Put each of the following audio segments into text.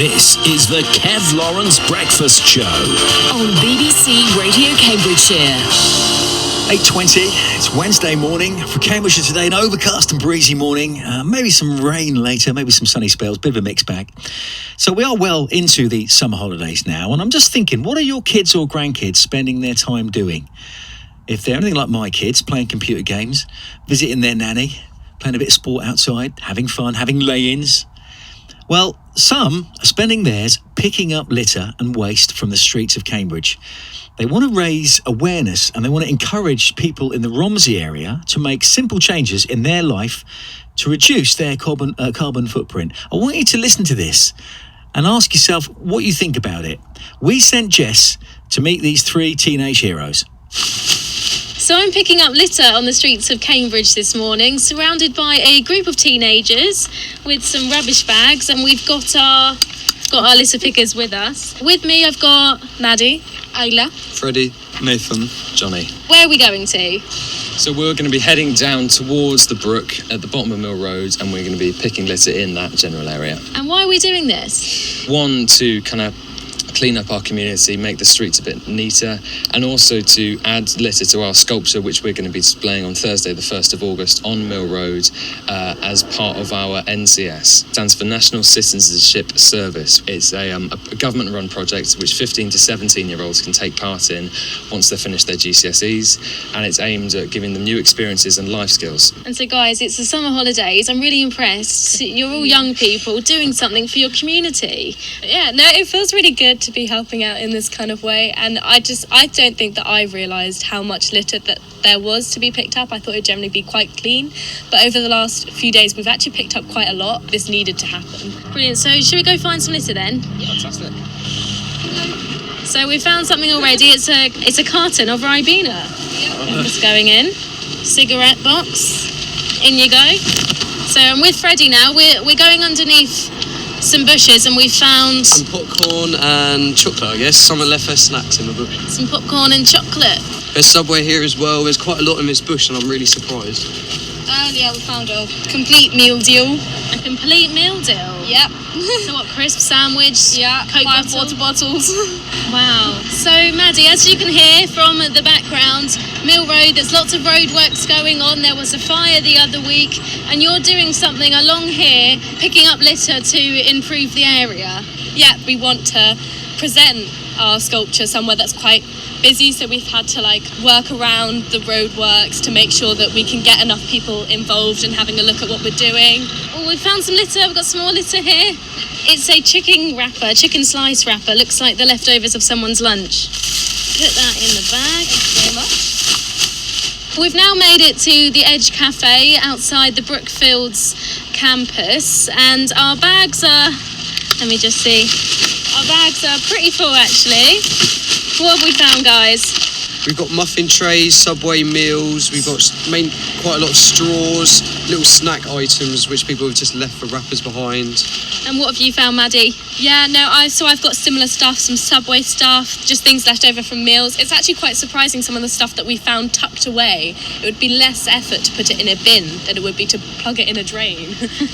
This is the Kev Lawrence Breakfast Show on BBC Radio Cambridgeshire. 8:20, it's Wednesday morning for Cambridgeshire today. An overcast and breezy morning, maybe some rain later, maybe some sunny spells, bit of a mixed bag. So we are well into the summer holidays now, and I'm just thinking, what are your kids or grandkids spending their time doing? If they're anything like my kids, playing computer games, visiting their nanny, playing a bit of sport outside, having fun, having lay-ins. Well, some are spending theirs picking up litter and waste from the streets of Cambridge. They want to raise awareness and they want to encourage people in the Romsey area to make simple changes in their life to reduce their carbon footprint. I want you to listen to this and ask yourself what you think about it. We sent Jess to meet these three teenage heroes. So I'm picking up litter on the streets of Cambridge this morning, surrounded by a group of teenagers with some rubbish bags, and we've got our litter pickers with us. With me I've got Maddie, Ayla, Freddie, Nathan, Johnny. Where are we going to? So we're going to be heading down towards the brook at the bottom of Mill Road, and we're going to be picking litter in that general area. And why are we doing this? One, to kind of clean up our community, make the streets a bit neater, and also to add litter to our sculpture, which we're going to be displaying on Thursday the 1st of August on Mill Road as part of our NCS. It stands for National Citizenship Service. It's a government-run project which 15 to 17-year-olds can take part in once they've finished their GCSEs, and it's aimed at giving them new experiences and life skills. And so guys, it's the summer holidays. I'm really impressed. You're all young people doing something for your community. Yeah, no, it feels really good to be helping out in this kind of way, and I don't think that I realised how much litter that there was to be picked up. I thought it would generally be quite clean, but over the last few days we've actually picked up quite a lot. This needed to happen. Brilliant. So should we go find some litter then? Yeah, fantastic. So we found something already. It's a carton of Ribena. Just going in. Cigarette box. In you go. So I'm with Freddie now. We're going underneath some bushes, and we found some popcorn and chocolate, I guess. Someone left their snacks in the bush. Some popcorn and chocolate. There's Subway here as well. There's quite a lot in this bush, and I'm really surprised. Earlier we found a complete meal deal. A complete meal deal? Yep. So what, crisp sandwich? Yeah, Coke 5 bottle? water bottles. Wow. So Maddie, as you can hear from the background, Mill Road, there's lots of roadworks going on. There was a fire the other week, and you're doing something along here, picking up litter to improve the area. Yeah, we want to present our sculpture somewhere that's quite busy, so we've had to work around the roadworks to make sure that we can get enough people involved and having a look at what we're doing. Oh, we found some litter. We've got some more litter here. It's a chicken slice wrapper. Looks like the leftovers of someone's lunch. Put that in the bag. Thank you very much. We've now made it to the Edge Cafe outside the Brookfields campus, and our bags are, let me just see, our bags are pretty full actually. What have we found, guys? We've got muffin trays, Subway meals, we've got quite a lot of straws, little snack items which people have just left the wrappers behind. And what have you found, Maddie? Yeah, no, I've got similar stuff, some Subway stuff, just things left over from meals. It's actually quite surprising, some of the stuff that we found tucked away. It would be less effort to put it in a bin than it would be to plug it in a drain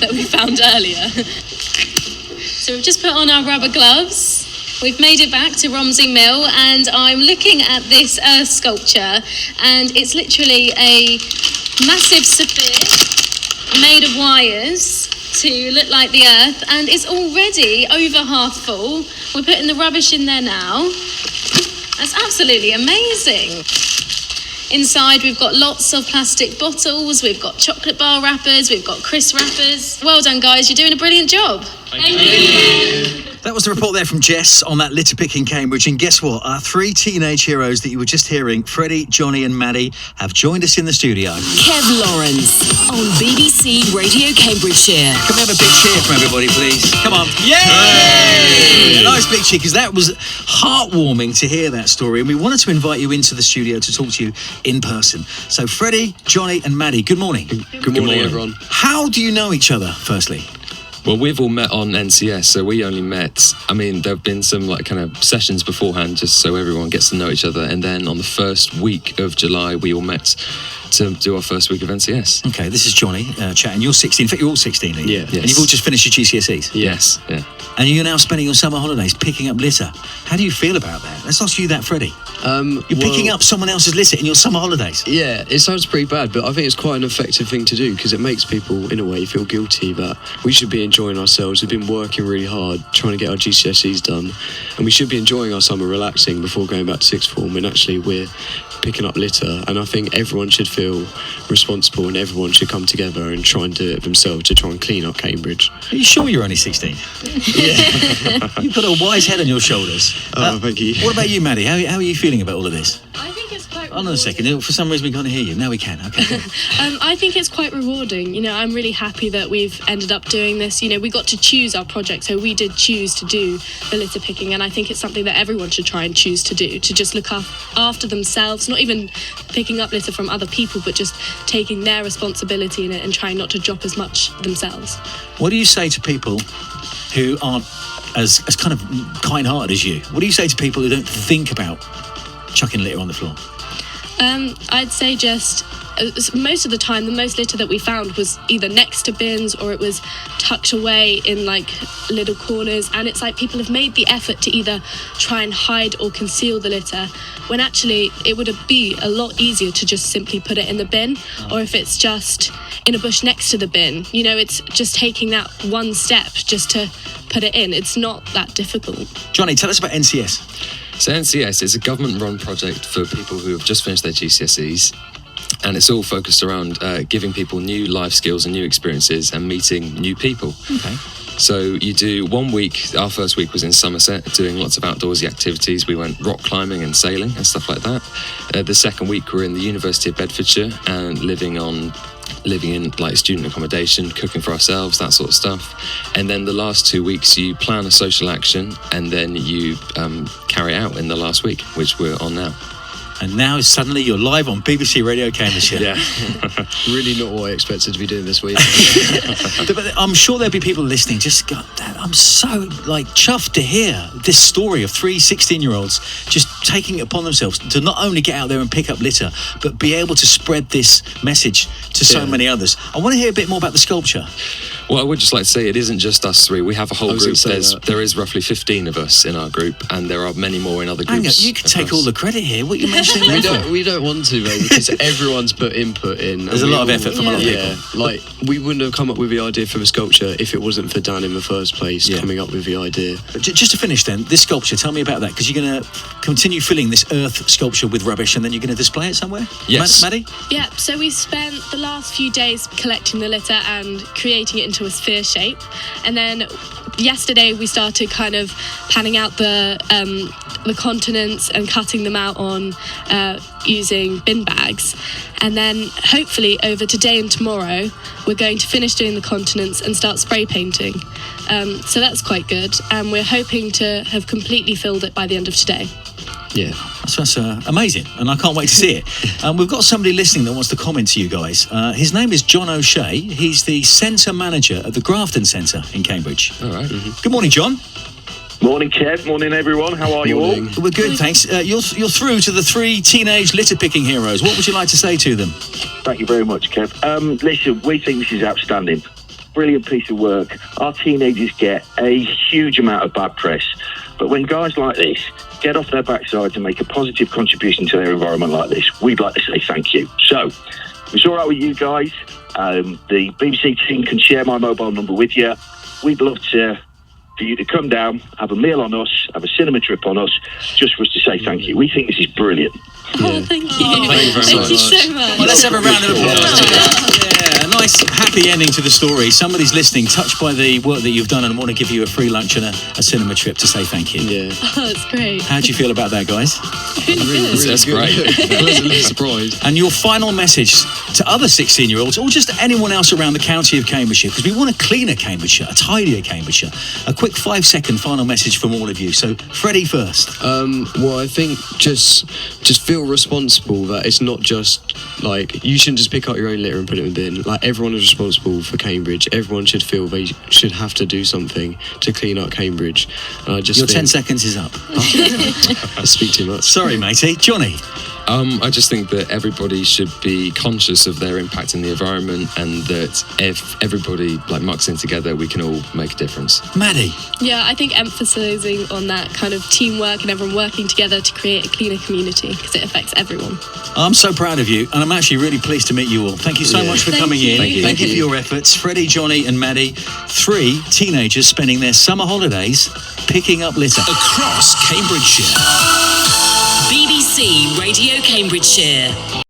that we found earlier. So we've just put on our rubber gloves. We've made it back to Romsey Mill, and I'm looking at this earth sculpture, and it's literally a massive sphere made of wires to look like the earth, and it's already over half full. We're putting the rubbish in there now. That's absolutely amazing. Inside we've got lots of plastic bottles, we've got chocolate bar wrappers, we've got crisp wrappers. Well done, guys, you're doing a brilliant job. Thank you. That was the report there from Jess on that litter pick in Cambridge. And guess what? Our three teenage heroes that you were just hearing, Freddie, Johnny and Maddie, have joined us in the studio. Kev Lawrence on BBC Radio Cambridgeshire. Can we have a big cheer from everybody, please? Come on. Yay! A nice big cheer, because that was heartwarming to hear that story. And we wanted to invite you into the studio to talk to you in person. So Freddie, Johnny and Maddie, good morning. Good morning, everyone. How do you know each other, firstly? Well, we've all met on NCS, so we only met, there have been some kind of sessions beforehand just so everyone gets to know each other, and then on the first week of July we all met to do our first week of NCS. Okay, this is Johnny chatting. You're 16. In fact, you're all 16, are you? Yeah. And Yes. you've all just finished your GCSEs? Yes, yeah. And you're now spending your summer holidays picking up litter. How do you feel about that? Let's ask you that, Freddie. You're picking up someone else's litter in your summer holidays. Yeah, it sounds pretty bad, but I think it's quite an effective thing to do because it makes people, in a way, feel guilty that we should be enjoying ourselves. We've been working really hard trying to get our GCSEs done, and we should be enjoying our summer relaxing before going back to sixth form, and actually we're picking up litter. And I think everyone should feel responsible and everyone should come together and try and do it themselves to try and clean up Cambridge. Are you sure you're only 16? Yeah. You've got a wise head on your shoulders. Thank you. What about you, Maddie? How are you feeling about all of this? I think it's quite Hold on a second. For some reason, we can't hear you. Now we can. Okay. I think it's quite rewarding. You know, I'm really happy that we've ended up doing this. You know, we got to choose our project, so we did choose to do the litter picking, and I think it's something that everyone should try and choose to do, to just look after themselves, not even picking up litter from other people, but just taking their responsibility in it and trying not to drop as much themselves. What do you say to people who aren't as kind of kind-hearted as you? What do you say to people who don't think about chucking litter on the floor? I'd say just most of the time, the most litter that we found was either next to bins or it was tucked away in like little corners. And it's like people have made the effort to either try and hide or conceal the litter, when actually it would be a lot easier to just simply put it in the bin. Or if it's just in a bush next to the bin, you know, it's just taking that one step just to put it in. It's not that difficult. Johnny, tell us about NCS. So NCS is a government-run project for people who have just finished their GCSEs, and it's all focused around giving people new life skills and new experiences and meeting new people. Okay. So you do 1 week. Our first week was in Somerset, doing lots of outdoorsy activities. We went rock climbing and sailing and stuff like that. The second week we're in the University of Bedfordshire and living in like student accommodation, cooking for ourselves, that sort of stuff. And then the last 2 weeks you plan a social action and then you carry it out in the last week, which we're on now. And now suddenly you're live on BBC Radio Cambridgeshire. Yeah. Really not what I expected to be doing this week. But I'm sure there'll be people listening just go, Dad, I'm so chuffed to hear this story of 3 16-year-olds just taking it upon themselves to not only get out there and pick up litter, but be able to spread this message to so many others. I want to hear a bit more about the sculpture. Well, I would just like to say it isn't just us three. We have a whole I was group. gonna say that. There is roughly 15 of us in our group, and there are many more in other Hang on, groups. you could take across. all the credit here. What are you mentioning there? We don't want to, mate, because everyone's put input in. There's a lot of effort from a lot of Yeah, people. like we wouldn't have come up with the idea for the sculpture if it wasn't for Dan in the first place coming up with the idea. But just to finish then, this sculpture, tell me about that, because you're going to continue filling this earth sculpture with rubbish and then you're going to display it somewhere? Yes. Maddie? Yeah, so we spent the last few days collecting the litter and creating it into a sphere shape. And then yesterday we started kind of panning out the continents and cutting them out on using bin bags. And then hopefully over today and tomorrow we're going to finish doing the continents and start spray painting. So that's quite good. And we're hoping to have completely filled it by the end of today. Yeah. That's amazing, and I can't wait to see it. We've got somebody listening that wants to comment to you guys. His name is John O'Shea. He's the centre manager at the Grafton Centre in Cambridge. All right. Good morning, John. Morning, Kev. Morning, everyone. How are you all? We're good, thanks. You're through to the 3 teenage litter-picking heroes. What would you like to say to them? Thank you very much, Kev. Listen, we think this is outstanding. Brilliant piece of work. Our teenagers get a huge amount of bad press, but when guys like this get off their backside to make a positive contribution to their environment like this, we'd like to say thank you. So, if it's all right with you guys, the BBC team can share my mobile number with you. We'd love for you to come down, have a meal on us, have a cinema trip on us, just for us to say thank you. We think this is brilliant. Oh, thank you. Thank you very Thank you much. so much. Well, let's have a round of applause. Yeah, a nice, happy ending to the story. Somebody's listening, touched by the work that you've done, and want to give you a free lunch and a cinema trip to say thank you. Yeah. Oh, that's great. How do you feel about that, guys? Really good. That's great. Pleasantly surprised. And your final message to other 16-year-olds, or just anyone else around the county of Cambridgeshire, because we want a cleaner Cambridgeshire, a tidier Cambridgeshire. A quick 5-second final message from all of you. So, Freddie first. Well, I think just feel responsible, that it's not just like you shouldn't just pick up your own litter and put it in the bin. Like, everyone is responsible for Cambridge. Everyone should feel they should have to do something to clean up Cambridge. And I just Your think, 10 seconds is up. I speak too much. Sorry, matey. Johnny. I just think that everybody should be conscious of their impact in the environment, and that if everybody mucks in together, we can all make a difference. Maddie? Yeah, I think emphasising on that kind of teamwork and everyone working together to create a cleaner community, because it affects everyone. I'm so proud of you, and I'm actually really pleased to meet you all. Thank you so much for coming in. Thank you. For your efforts. Freddie, Johnny and Maddie, 3 teenagers spending their summer holidays picking up litter. Across Cambridgeshire. BBC Radio Cambridgeshire.